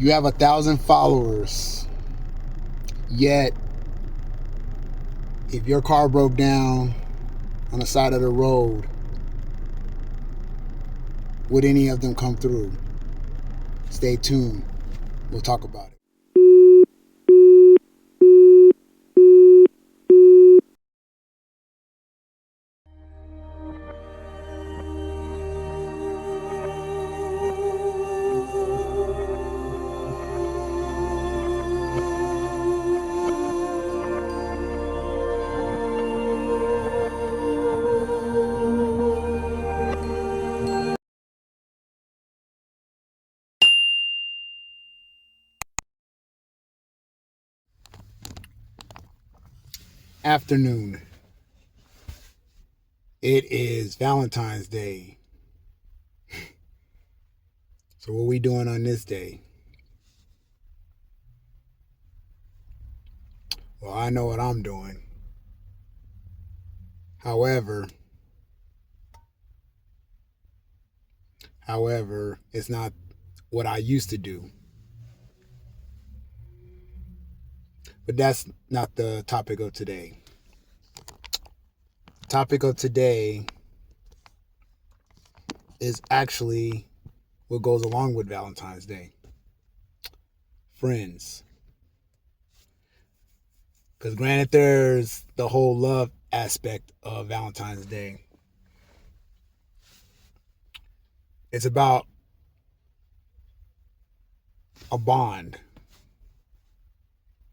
You have 1,000 followers, yet if your car broke down on the side of the road, would any of them come through? Stay tuned. We'll talk about it. Afternoon. It is Valentine's Day. So what are we doing on this day? Well, I know what I'm doing. However, it's not what I used to do. But that's not the topic of today. The topic of today is actually what goes along with Valentine's Day. Friends. Because granted, there's the whole love aspect of Valentine's Day. It's about a bond.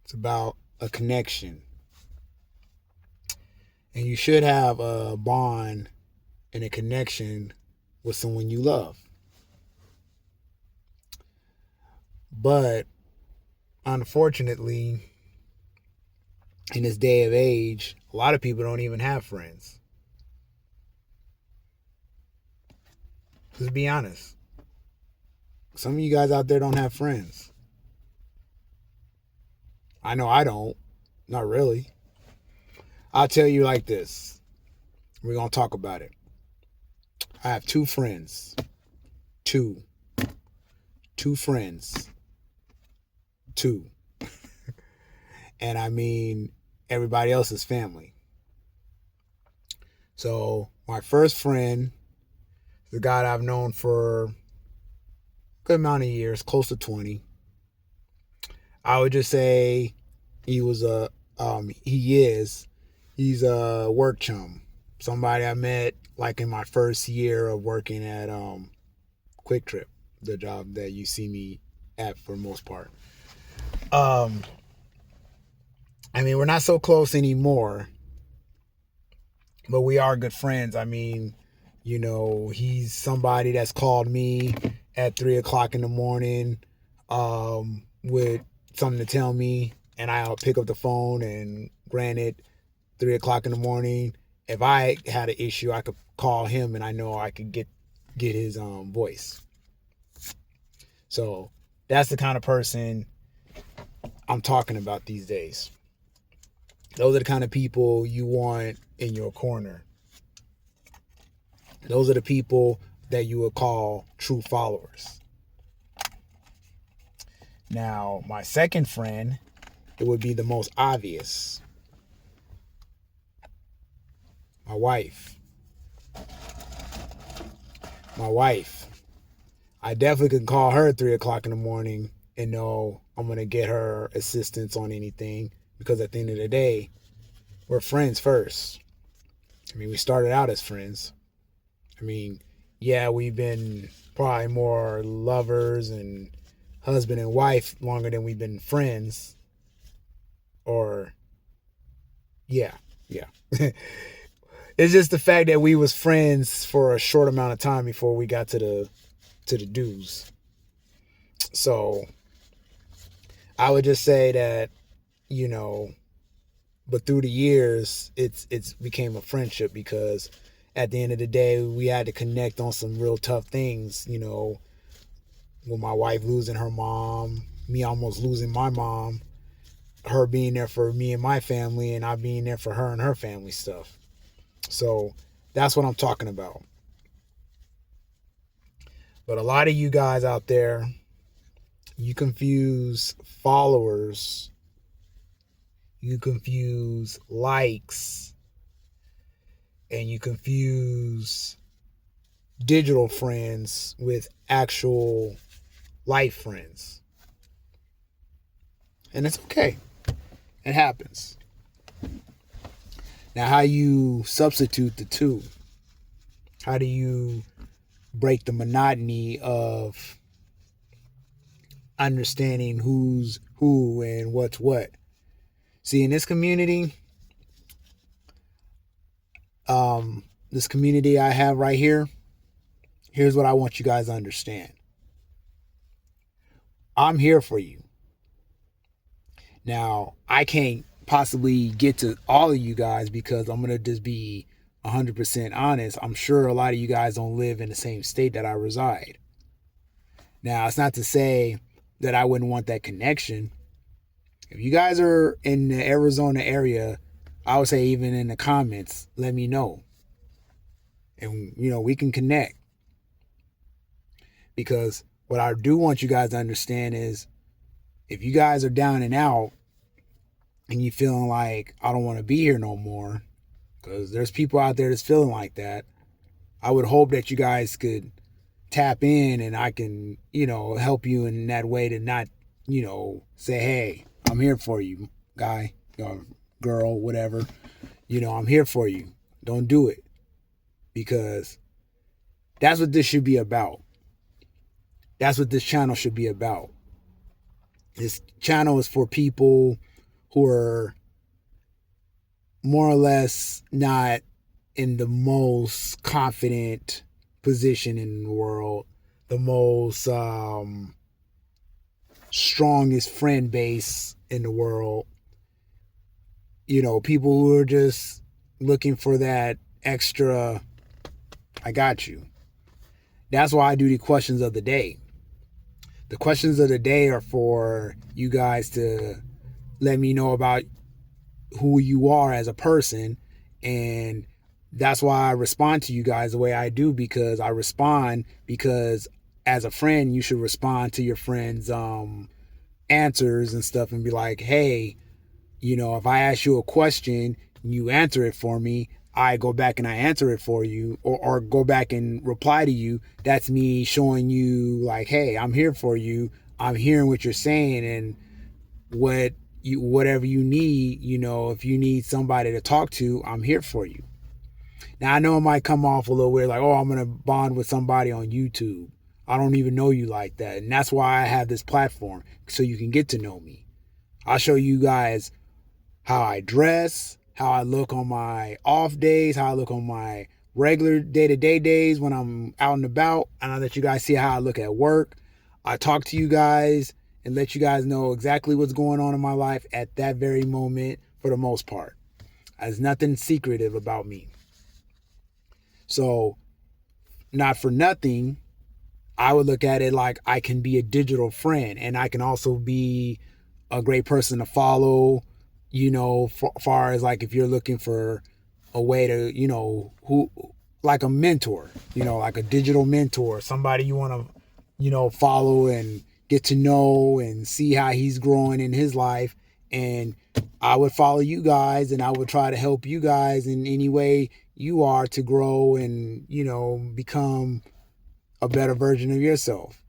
It's about a connection. And you should have a bond and a connection with someone you love. But unfortunately, in this day of age, a lot of people don't even have friends. Let's be honest. Some of you guys out there don't have friends. I know I don't. Not really. I'll tell you like this. We're going to talk about it. I have two friends. Two friends. Two. And I mean, everybody else is family. So my first friend, the guy that I've known for a good amount of years, close to 20. I would just say he's a work chum. Somebody I met like in my first year of working at Quick Trip, the job that you see me at for the most part. I mean, we're not so close anymore, but we are good friends. I mean, you know, he's somebody that's called me at 3:00 in the morning with something to tell me, and I'll pick up the phone. And granted, 3:00 in the morning, if I had an issue, I could call him, and I know I could get his voice. So that's the kind of person I'm talking about these days. Those are the kind of people you want in your corner. Those are the people that you would call true followers. Now, my second friend, it would be the most obvious. My wife. I definitely can call her at 3:00 in the morning and know I'm going to get her assistance on anything, because at the end of the day, we're friends first. I mean, we started out as friends. I mean, yeah, we've been probably more lovers and husband and wife longer than we've been friends. Or, yeah. It's just the fact that we was friends for a short amount of time before we got to the dues. So I would just say that, you know, but through the years, it's became a friendship, because at the end of the day, we had to connect on some real tough things, you know, with my wife losing her mom, me almost losing my mom, her being there for me and my family, and I being there for her and her family stuff. So that's what I'm talking about. But a lot of you guys out there, You confuse followers, you confuse likes, and you confuse digital friends with actual life friends. And it's okay. It happens. Now, how you substitute the two? How do you break the monotony of understanding who's who and what's what? See, in this community, this community I have right here, here's what I want you guys to understand. I'm here for you. Now, I can't possibly get to all of you guys because I'm going to just be 100% honest. I'm sure a lot of you guys don't live in the same state that I reside. Now, it's not to say that I wouldn't want that connection. If you guys are in the Arizona area, I would say even in the comments, let me know. And, we can connect. Because what I do want you guys to understand is if you guys are down and out and you feeling like I don't want to be here no more, because there's people out there that's feeling like that, I would hope that you guys could tap in and I can, help you in that way to not, say, hey, I'm here for you, guy or girl, whatever. I'm here for you. Don't do it. Because that's what this should be about. That's what this channel should be about. This channel is for people who are more or less not in the most confident position in the world, the most strongest friend base in the world. People who are just looking for that extra, I got you. That's why I do the questions of the day. The questions of the day are for you guys to let me know about who you are as a person. And that's why I respond to you guys the way I do, because I respond because as a friend, you should respond to your friends' answers and stuff and be like, hey, if I ask you a question and you answer it for me, I go back and I answer it for you, or go back and reply to you. That's me showing you like, hey, I'm here for you. I'm hearing what you're saying, and whatever you need, if you need somebody to talk to, I'm here for you. Now, I know it might come off a little weird, like, oh, I'm going to bond with somebody on YouTube. I don't even know you like that. And that's why I have this platform, so you can get to know me. I'll show you guys how I dress, how I look on my off days, how I look on my regular day-to-day days when I'm out and about. And I'll let you guys see how I look at work. I talk to you guys and let you guys know exactly what's going on in my life at that very moment for the most part. There's nothing secretive about me. So, not for nothing, I would look at it like I can be a digital friend, and I can also be a great person to follow, far as like if you're looking for a way to, who, like a mentor, like a digital mentor, somebody you want to, follow and get to know and see how he's growing in his life. And I would follow you guys and I would try to help you guys in any way you are to grow and, become a better version of yourself.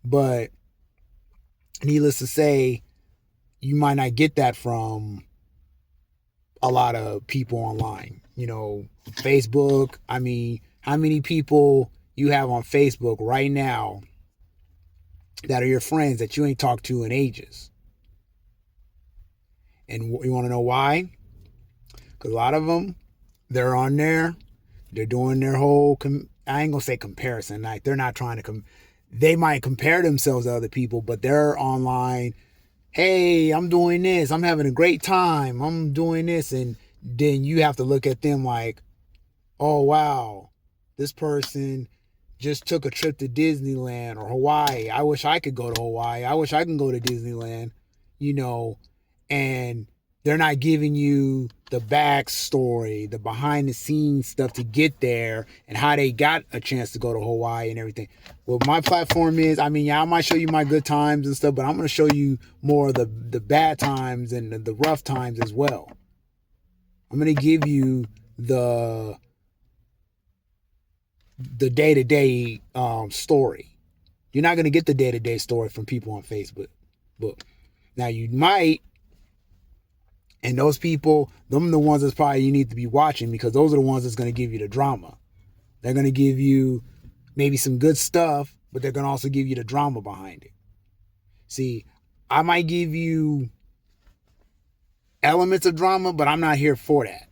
But needless to say, you might not get that from a lot of people online. Facebook, I mean, how many people you have on Facebook right now that are your friends that you ain't talked to in ages? And you want to know why? Because a lot of them, they're on there, they're doing their whole, I ain't going to say comparison, like they're not trying to, they might compare themselves to other people, but they're online, hey, I'm doing this, I'm having a great time, I'm doing this. And then you have to look at them like, oh, wow, this person just took a trip to Disneyland or Hawaii. I wish I could go to Hawaii. I wish I can go to Disneyland, and They're not giving you the backstory, the behind the scenes stuff to get there and how they got a chance to go to Hawaii and everything. What my platform is, I mean, yeah, I might show you my good times and stuff, but I'm going to show you more of the bad times and the rough times as well. I'm going to give you the day-to-day story. You're not going to get the day-to-day story from people on Facebook. Now you might, and those people, them are the ones that's probably you need to be watching, because those are the ones that's going to give you the drama. They're going to give you maybe some good stuff, but they're going to also give you the drama behind it. See, I might give you elements of drama, but I'm not here for that.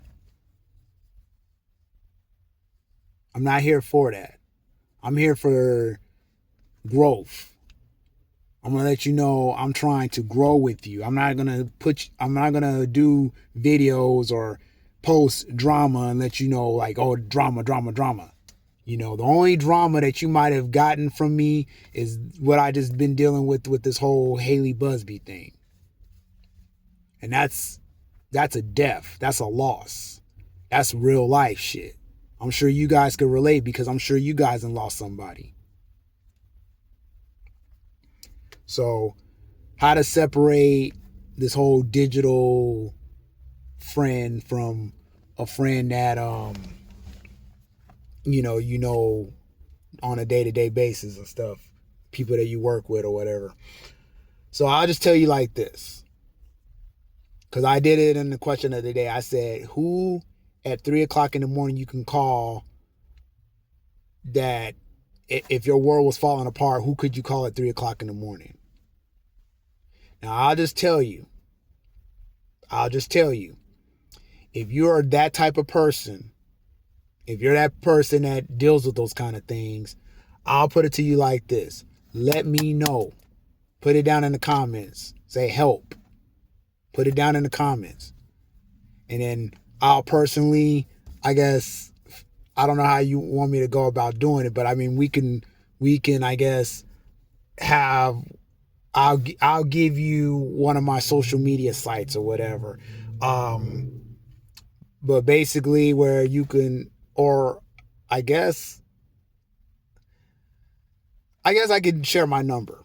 I'm not here for that. I'm here for growth. I'm going to let you know I'm trying to grow with you. I'm not going to do videos or post drama and let you know like, oh, drama. You know, the only drama that you might have gotten from me is what I just been dealing with this whole Haley Busby thing. And that's a death. That's a loss. That's real life shit. I'm sure you guys could relate, because I'm sure you guys have lost somebody. So how to separate this whole digital friend from a friend that you know on a day-to-day basis and stuff, people that you work with or whatever. So I'll just tell you like this, because I did it in the question of the day. I said, who at 3:00 in the morning you can call that if your world was falling apart, who could you call at 3:00 in the morning? Now I'll just tell you, if you're that type of person, if you're that person that deals with those kind of things, I'll put it to you like this. Let me know. Put it down in the comments. Say help. Put it down in the comments. And then I'll personally, I guess, I don't know how you want me to go about doing it, but I mean, we can, I guess, I'll give you one of my social media sites or whatever. But basically where you can, or I guess I can share my number,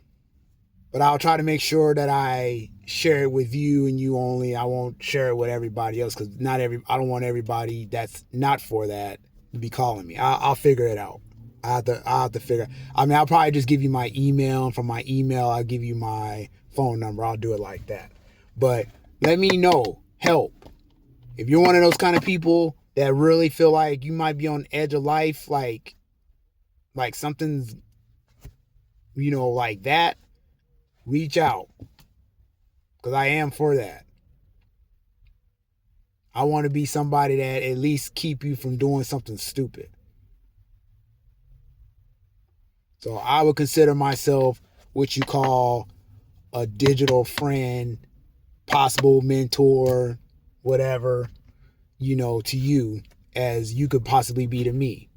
but I'll try to make sure that I share it with you and you only. I won't share it with everybody else, because I don't want everybody that's not for that to be calling me. I'll figure it out. I'll have to figure. I mean, I'll probably just give you my email, and from my email, I'll give you my phone number. I'll do it like that. But let me know. Help. If you're one of those kind of people that really feel like you might be on the edge of life, like something's, like that, reach out. Because I am for that. I want to be somebody that at least keep you from doing something stupid. So I would consider myself what you call a digital friend, possible mentor, whatever, to you, as you could possibly be to me.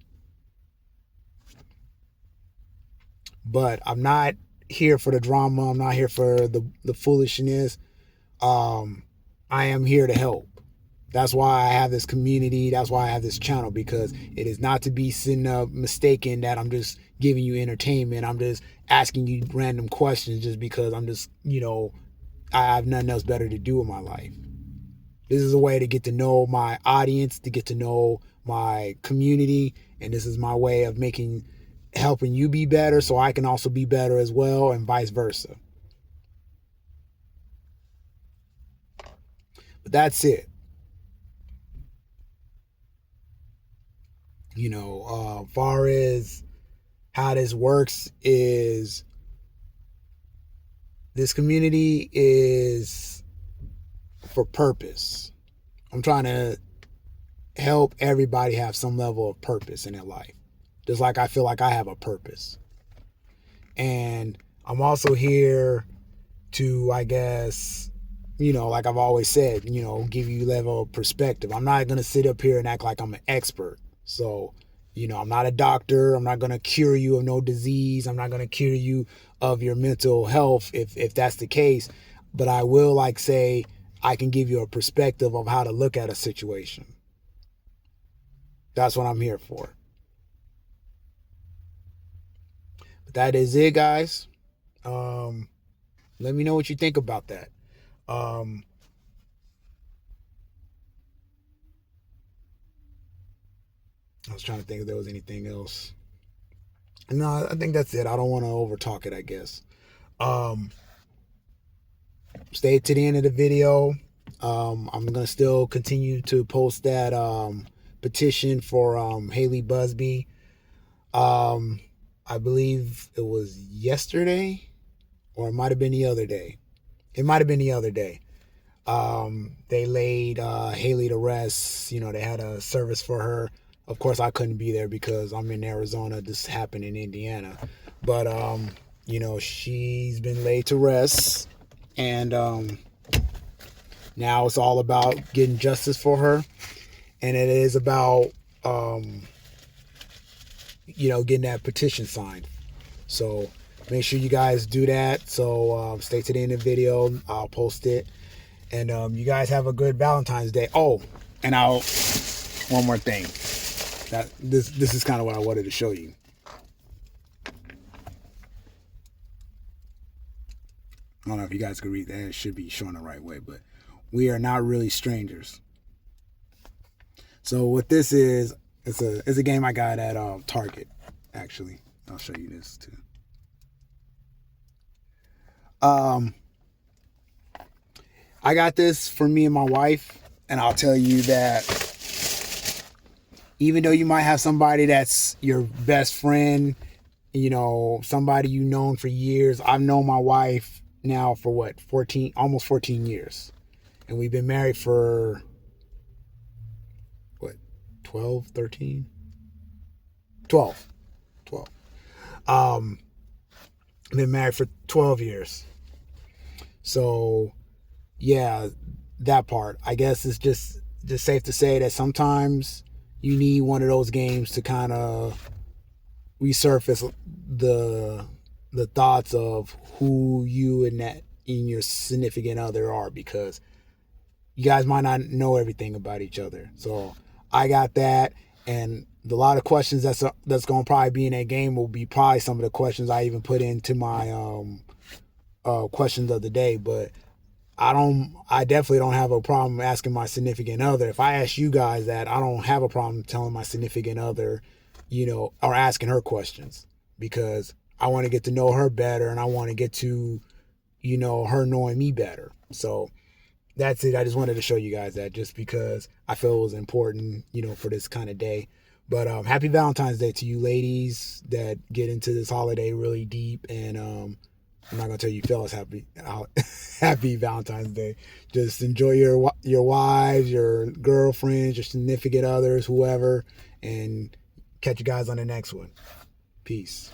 But I'm not here for the drama. I'm not here for the foolishness. I am here to help. That's why I have this community. That's why I have this channel, because it is not to be mistaken that I'm just giving you entertainment. I'm just asking you random questions just because I'm just, I have nothing else better to do in my life. This is a way to get to know my audience, to get to know my community. And this is my way of helping you be better so I can also be better as well, and vice versa. But that's it. Far as how this works is, this community is for purpose. I'm trying to help everybody have some level of purpose in their life, just like I feel like I have a purpose. And I'm also here to, I guess, like I've always said, give you level of perspective. I'm not going to sit up here and act like I'm an expert. So, I'm not a doctor. I'm not going to cure you of no disease. I'm not going to cure you of your mental health if that's the case. But I will say I can give you a perspective of how to look at a situation. That's what I'm here for. But that is it, guys. Let me know what you think about that. I was trying to think if there was anything else. No, I think that's it. I don't want to overtalk it, I guess. Um, Stay to the end of the video. I'm going to still continue to post that petition for Haley Busby. I believe it was yesterday, or it might have been the other day. It might have been the other day. They laid Haley to rest. You know, they had a service for her. Of course, I couldn't be there because I'm in Arizona. This happened in Indiana. But, you know, she's been laid to rest. And now it's all about getting justice for her. And it is about, you know, getting that petition signed. So make sure you guys do that. So stay to the end of the video. I'll post it. And you guys have a good Valentine's Day. Oh, and one more thing. This is kind of what I wanted to show you. I don't know if you guys can read that. It should be shown the right way, but we are not really strangers. So what this is, it's a game I got at Target, actually. I'll show you this too. I got this for me and my wife, and I'll tell you that even though you might have somebody that's your best friend, you know, somebody you've known for years. I've known my wife now for what, almost 14 years. And we've been married for what, 12, 13? 12. Been married for 12 years. So yeah, that part. I guess it's just safe to say that sometimes you need one of those games to kind of resurface the thoughts of who you and your significant other are, because you guys might not know everything about each other. So I got that, and a lot of questions that's going to probably be in that game will be probably some of the questions I even put into my questions of the day. But I definitely don't have a problem asking my significant other. If I ask you guys that, I don't have a problem telling my significant other, you know, or asking her questions, because I want to get to know her better, and I want to get to, you know, her knowing me better. So that's it. I just wanted to show you guys that, just because I feel it was important, you know, for this kind of day. But happy Valentine's Day to you ladies that get into this holiday really deep. And I'm not gonna tell you fellas happy Valentine's Day. Just enjoy your wives, your girlfriends, your significant others, whoever, and catch you guys on the next one. Peace.